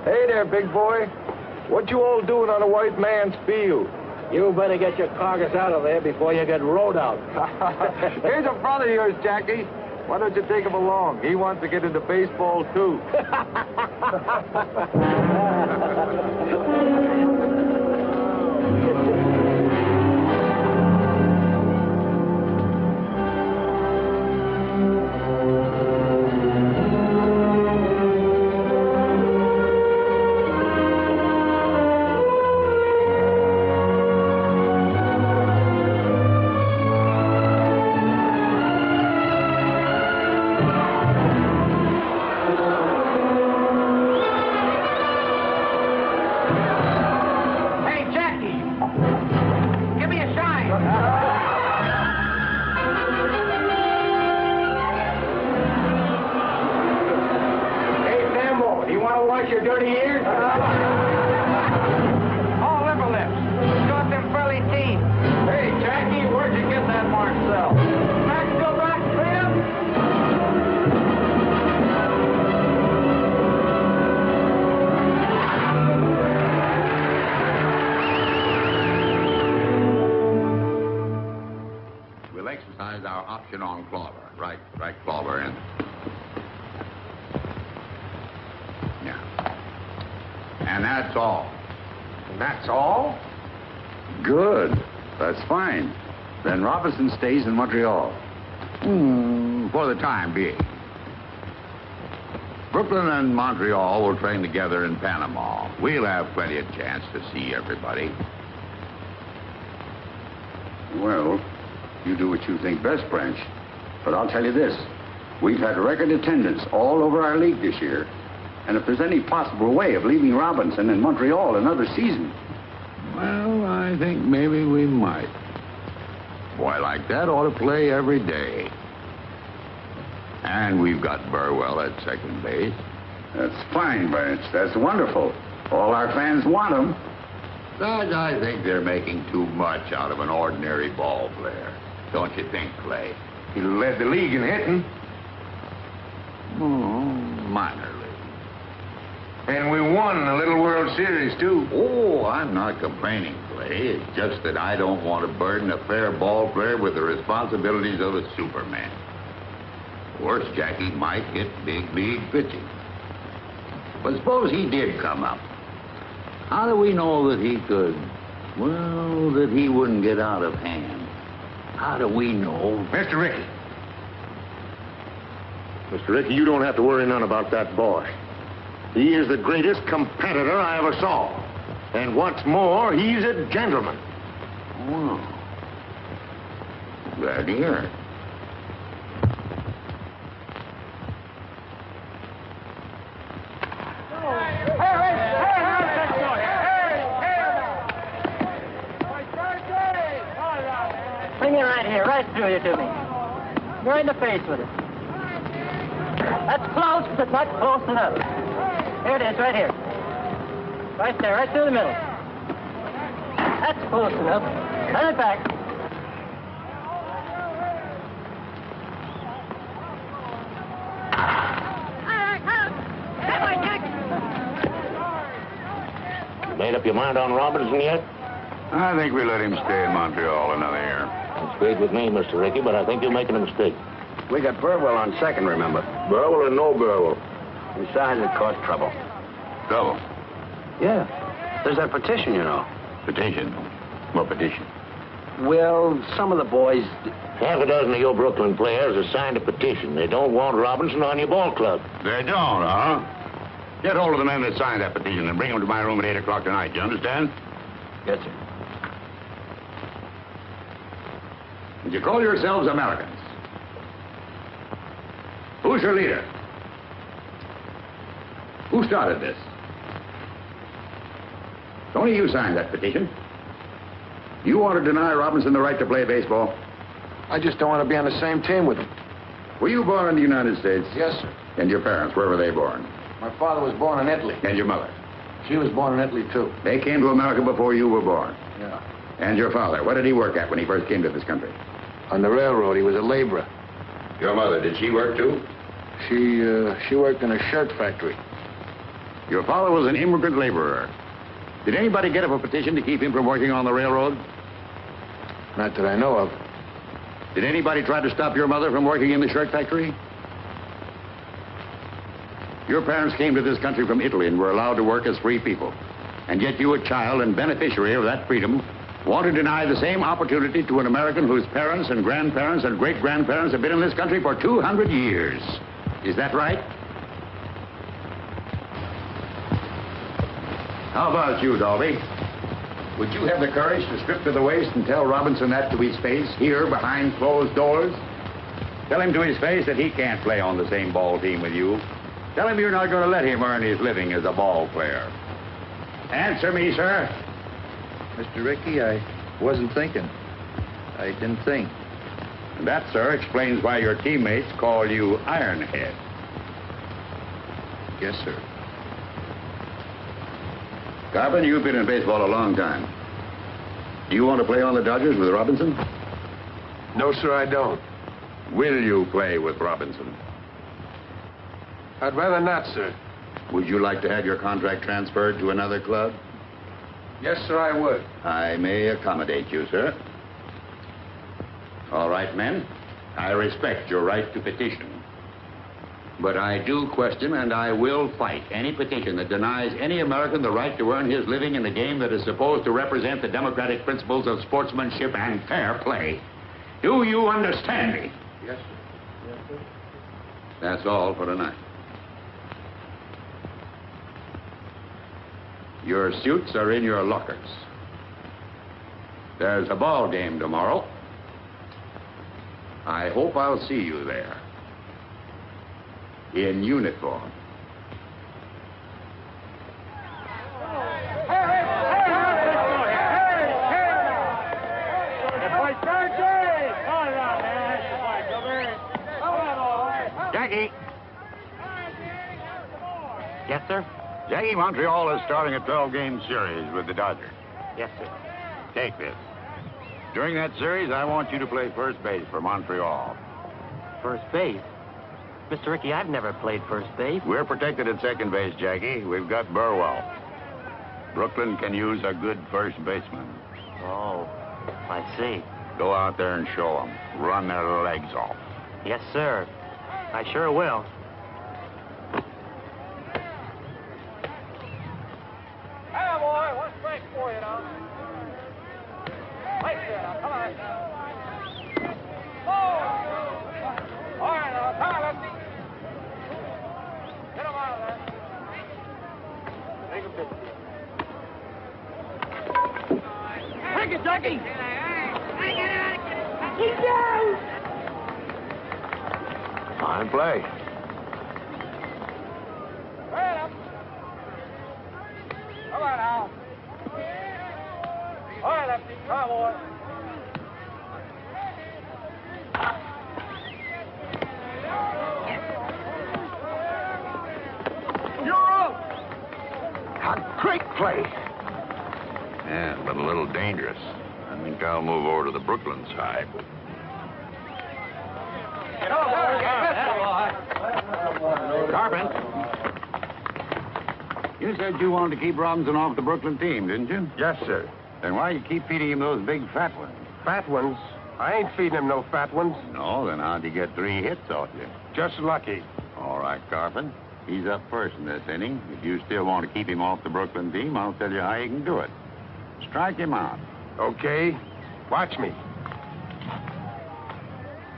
Hey there, big boy. What you all doing on a white man's field? You better get your carcass out of there before you get rode out. Here's a brother of yours, Jackie. Why don't you take him along? He wants to get into baseball, too. Your dirty ears? Oh, liver lips. Got them belly teeth. Hey, Jackie, where'd you get that Marcel? Maxville back, Sam? We'll exercise our option on Clover. Right, Clover in. And that's all. And that's all? Good. That's fine. Then Robinson stays in Montreal. For the time being. Brooklyn and Montreal will train together in Panama. We'll have plenty of chance to see everybody. Well, you do what you think best, Branch. But I'll tell you this. We've had record attendance all over our league this year. And if there's any possible way of leaving Robinson in Montreal another season... Well, I think maybe we might. A boy like that ought to play every day. And we've got Burwell at second base. That's fine, Branch. That's wonderful. All our fans want him. Besides, I think they're making too much out of an ordinary ball player. Don't you think, Clay? He led the league in hitting. Oh, minor league. And we won the Little World Series, too. Oh, I'm not complaining, Clay. It's just that I don't want to burden a fair ball player with the responsibilities of a Superman. Worse, Jackie might hit big league pitching. But suppose he did come up. How do we know that he could, well, that he wouldn't get out of hand? How do we know? Mr. Rickey. Mr. Rickey, you don't have to worry none about that boy. He is the greatest competitor I ever saw. And what's more, he's a gentleman. Oh. Glad to hear it. Bring it right here, right through you to me. You're in the face with it. That's close, but not close enough. Here it is, right here. Right there, right through the middle. That's close enough. Turn it back. You made up your mind on Robinson yet? I think we let him stay in Montreal another year. That's great with me, Mr. Rickey, but I think you're making a mistake. We got Burwell on second, remember? Burwell or no Burwell? Besides, it caused trouble. Trouble? Yeah. There's that petition, you know. Petition? What petition? Well, some of the boys... Half a dozen of your Brooklyn players have signed a petition. They don't want Robinson on your ball club. They don't, huh? Get hold of the men that signed that petition and bring them to my room at 8 o'clock tonight. You understand? Yes, sir. And you call yourselves Americans. Who's your leader? Who started this? Tony, you signed that petition. You want to deny Robinson the right to play baseball? I just don't want to be on the same team with him. Were you born in the United States? Yes, sir. And your parents, where were they born? My father was born in Italy. And your mother? She was born in Italy, too. They came to America before you were born? Yeah. And your father, what did he work at when he first came to this country? On the railroad, he was a laborer. Your mother, did she work too? She worked in a shirt factory. Your father was an immigrant laborer. Did anybody get up a petition to keep him from working on the railroad? Not that I know of. Did anybody try to stop your mother from working in the shirt factory? Your parents came to this country from Italy and were allowed to work as free people. And yet you, a child and beneficiary of that freedom, want to deny the same opportunity to an American whose parents and grandparents and great-grandparents have been in this country for 200 years. Is that right? How about you, Dalby? Would you have the courage to strip to the waist and tell Robinson that to his face, here behind closed doors? Tell him to his face that he can't play on the same ball team with you. Tell him you're not going to let him earn his living as a ball player. Answer me, sir. Mr. Rickey, I wasn't thinking. I didn't think. And that, sir, explains why your teammates call you Ironhead. Yes, sir. Garvin, you've been in baseball a long time. Do you want to play on the Dodgers with Robinson? No, sir, I don't. Will you play with Robinson? I'd rather not, sir. Would you like to have your contract transferred to another club? Yes, sir, I would. I may accommodate you, sir. All right, men. I respect your right to petition. But I do question and I will fight any petition that denies any American the right to earn his living in the game that is supposed to represent the democratic principles of sportsmanship and fair play. Do you understand me? Yes, sir. Yes, sir. That's all for tonight. Your suits are in your lockers. There's a ball game tomorrow. I hope I'll see you there. In uniform. Jackie. Yes, sir? Jackie, Montreal is starting a 12-game series with the Dodgers. Yes, sir. Take this. During that series, I want you to play first base for Montreal. First base? Mr. Rickey, I've never played first base. We're protected at second base, Jackie. We've got Burwell. Brooklyn can use a good first baseman. Oh, I see. Go out there and show them. Run their legs off. Yes, sir. I sure will. Hey, boy, one strike for you now. Right there now, come on. Oh! All right now, come on, lefty. Get him out of there. Make him big. Take it, Jackie! He's down! Fine play. Right up. Come on now. All right, lefty, come on, boy. You're up! A great play. Yeah, but a little dangerous. I think I'll move over to the Brooklyn side. Carpin, you said you wanted to keep Robinson off the Brooklyn team, didn't you? Yes, sir. Then why you keep feeding him those big fat ones? Fat ones? I ain't feeding him no fat ones. No, then how'd he get 3 hits off you? Just lucky. All right, Carpin. He's up first in this inning. If you still want to keep him off the Brooklyn team, I'll tell you how you can do it. Strike him out. Okay. Watch me.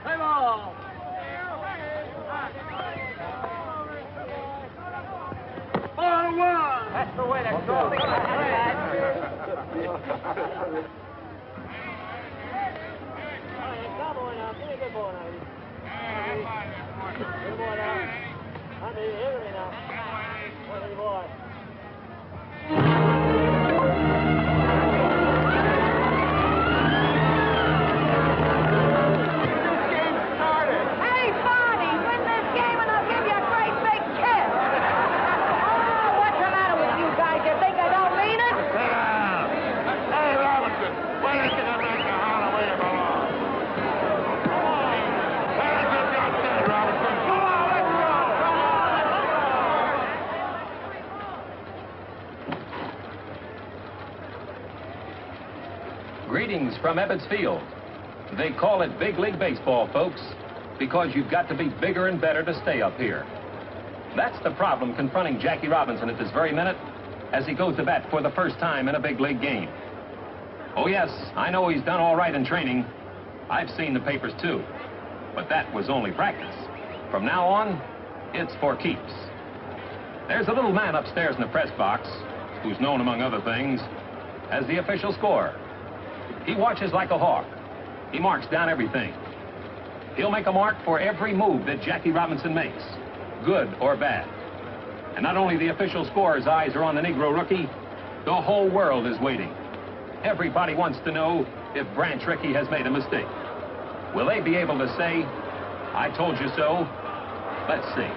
Hey, ball. Ball one. That's the way to go. Come on now, give me a good ball now. Good ball now. Honey, hear me now. Good boy. Greetings from Ebbets Field. They call it Big League Baseball, folks, because you've got to be bigger and better to stay up here. That's the problem confronting Jackie Robinson at this very minute as he goes to bat for the first time in a big league game. Oh, yes, I know he's done all right in training. I've seen the papers, too. But that was only practice. From now on, it's for keeps. There's a little man upstairs in the press box who's known, among other things, as the official scorer. He watches like a hawk. He marks down everything. He'll make a mark for every move that Jackie Robinson makes, good or bad. And not only the official scorer's eyes are on the Negro rookie, the whole world is waiting. Everybody wants to know if Branch Rickey has made a mistake. Will they be able to say, "I told you so"? Let's see.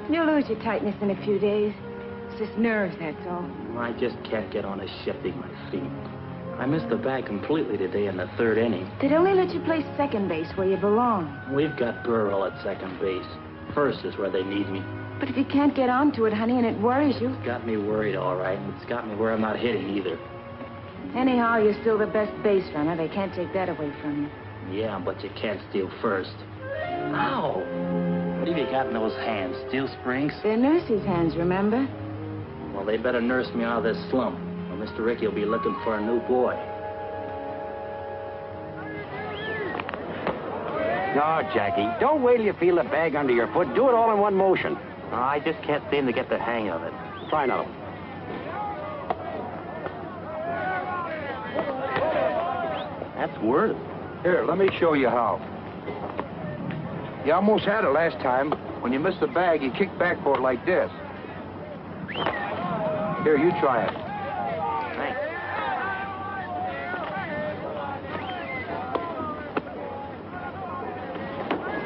You'll lose your tightness in a few days. It's just nerves, that's all. I just can't get on a shifting my feet. I missed the bag completely today in the third inning. They'd only let you play second base where you belong. We've got Burrell at second base. First is where they need me. But if you can't get onto it, honey, and it worries you... It's got me worried, all right, and it's got me where I'm not hitting either. Anyhow, you're still the best base runner. They can't take that away from you. Yeah, but you can't steal first. Ow! What have you got in those hands? Steel springs? They're nurse's hands, remember? Well, they better nurse me out of this slump, or Mr. Ricky will be looking for a new boy. No, Jackie, don't wait till you feel the bag under your foot. Do it all in one motion. I just can't seem to get the hang of it. Try another one. That's worse. Here, let me show you how. You almost had it last time. When you missed the bag, you kicked back for it like this. Here, you try it. Thanks.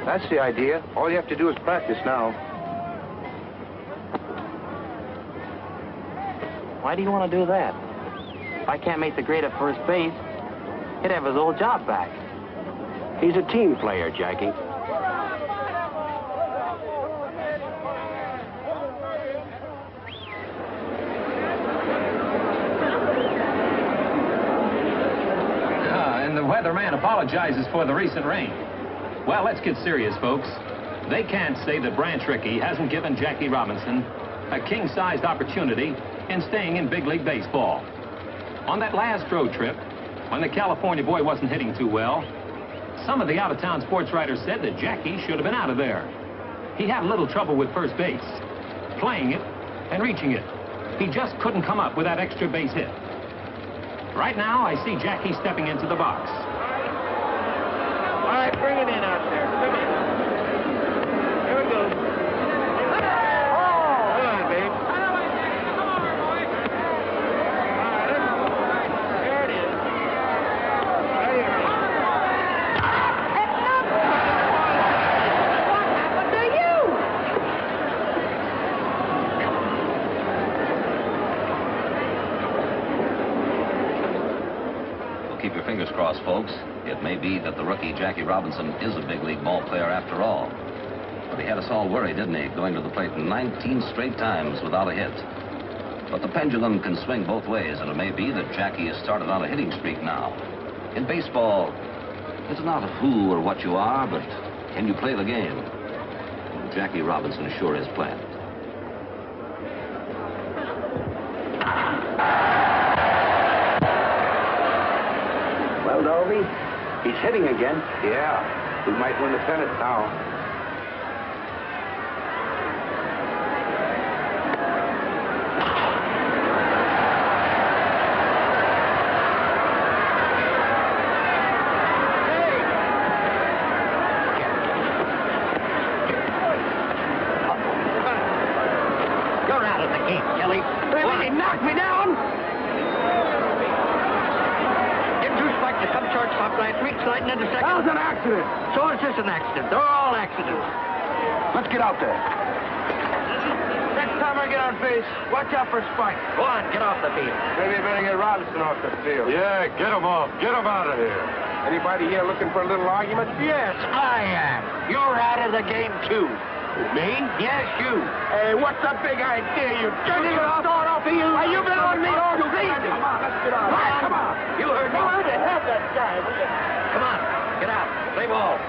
That's the idea. All you have to do is practice now. Why do you want to do that? If I can't make the grade at first base, he'd have his old job back. He's a team player, Jackie. And the weatherman apologizes for the recent rain. Well, let's get serious, folks. They can't say that Branch Rickey hasn't given Jackie Robinson a king-sized opportunity in staying in big league baseball. On that last road trip, when the California boy wasn't hitting too well, some of the out-of-town sports writers said that Jackie should have been out of there. He had a little trouble with first base, playing it and reaching it. He just couldn't come up with that extra base hit. Right now, I see Jackie stepping into the box. All right, bring it in out there. Come in. Here we go. Oh! Come on, babe. There it is. Right here. What happened to you? Well, keep your fingers crossed, folks. It may be that the rookie Jackie Robinson is a big league ball player after all. But he had us all worried, didn't he, going to the plate 19 straight times without a hit. But the pendulum can swing both ways, and it may be that Jackie has started on a hitting streak now. In baseball, it's not who or what you are, but can you play the game? And Jackie Robinson sure is playing it. Well, Dolby, he's hitting again. Yeah, we might win the pennant now. You're out of the game, Kelly. He knocked me down. Didn't you strike to some shortstop last week, sliding into second? That was an accident. So is this an accident. They're all accidents. Let's get out there. Next time I get on base, watch out for Spike. Go on, get off the field. Maybe you better get Robinson off the field. Yeah, get him off. Get him out of here. Anybody here looking for a little argument? Yes, I am. You're out of the game, too. Me? Yes, you. Hey, what's the big idea, you dirty start off of you? Are you been on me all season? Come on, let's get out. Come on. You heard me. Go ahead and have that guy, will you? Come on, get out. Play ball.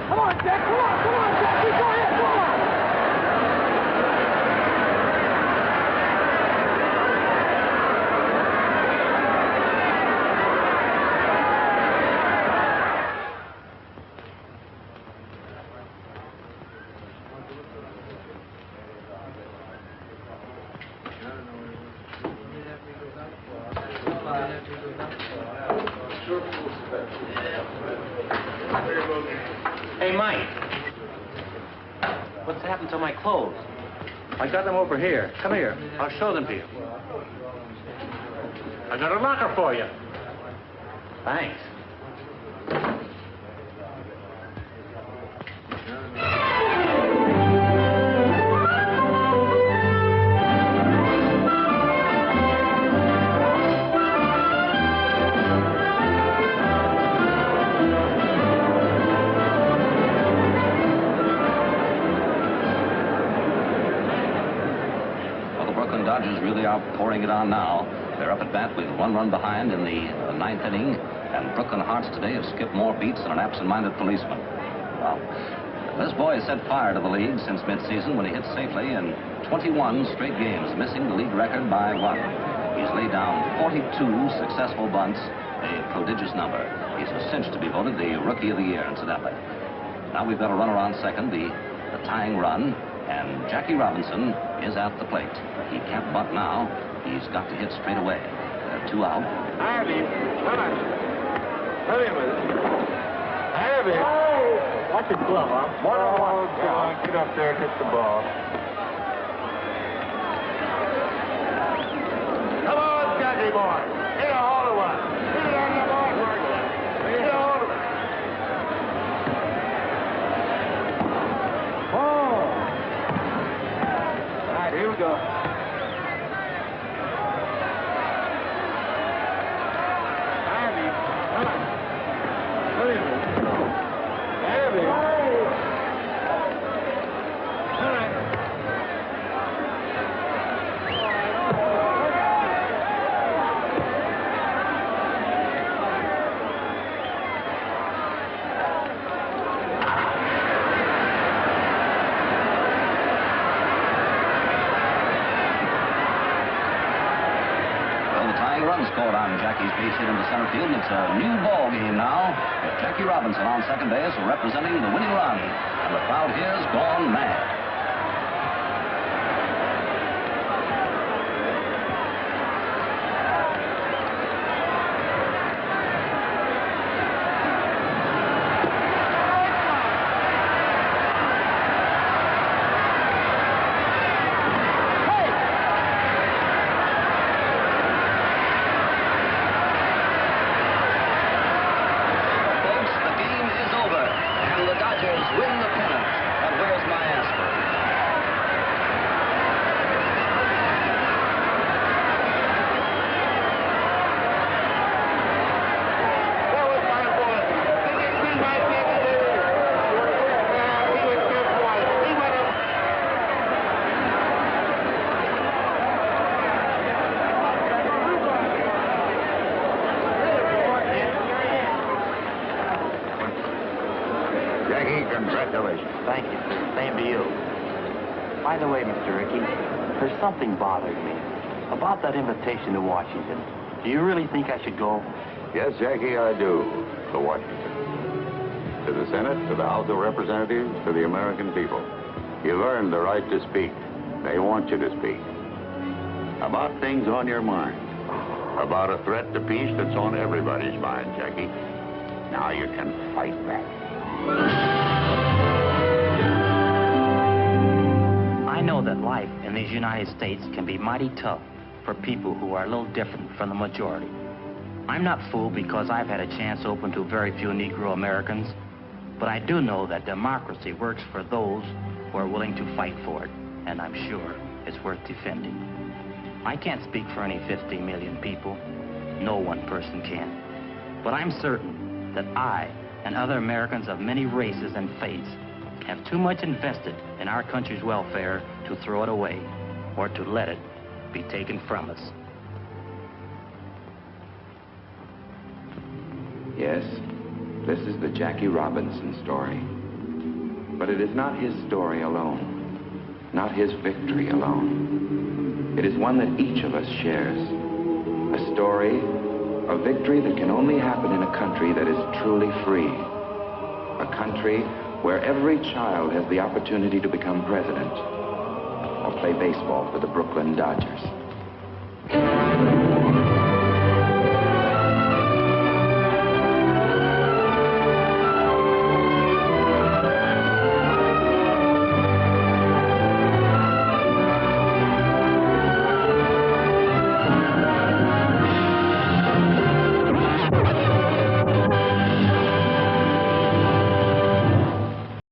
Come on, Jack. Come on, Jackie. Go ahead, go on. Hey, Mike. What's happened to my clothes? I got them over here. Come here. I'll show them to you. I got a locker for you. Thanks. really are pouring it on now. They're up at bat with 1 run behind in the 9th inning, and Brooklyn Hearts today have skipped more beats than an absent-minded policeman. Well, this boy has set fire to the league since midseason when he hit safely in 21 straight games, missing the league record by 1. He's laid down 42 successful bunts, a prodigious number. He's a cinch to be voted the Rookie of the Year, incidentally. Now we've got a runner on second, the tying run, and Jackie Robinson is at the plate. He can't bunt now. He's got to hit straight away. There are 2 out. Harvey, come on. Come in with it. Harvey. Watch his glove, huh? 1-on-1. Come on, get up there and hit the ball. Come on, Jackie boy. Hit a hole in one. Hit it on the ballpark. Hit a hole in one. Oh. All right, here we go. Harvey, come on. Come in with it. Harvey. All right. Run scored on Jackie's base hit into center field, and it's a new ball game now with Jackie Robinson on second base representing the winning run, and the crowd here's gone mad. Win the pennant, but where's my aspirin? Congratulations. Thank you, sir. Same to you. By the way, Mr. Rickey, there's something bothering me about that invitation to Washington. Do you really think I should go? Yes, Jackie, I do. To Washington. To the Senate, to the House of Representatives, to the American people. You earned the right to speak. They want you to speak. About things on your mind. About a threat to peace that's on everybody's mind, Jackie. Now you can fight back. I know that life in these United States can be mighty tough for people who are a little different from the majority. I'm not fooled because I've had a chance open to very few Negro Americans, but I do know that democracy works for those who are willing to fight for it, and I'm sure it's worth defending. I can't speak for any 50 million people. No one person can. But I'm certain that I and other Americans of many races and faiths have too much invested in our country's welfare to throw it away or to let it be taken from us. Yes, this is the Jackie Robinson story. But it is not his story alone, not his victory alone. It is one that each of us shares. A story of victory that can only happen in a country that is truly free. A country where every child has the opportunity to become president or play baseball for the Brooklyn Dodgers.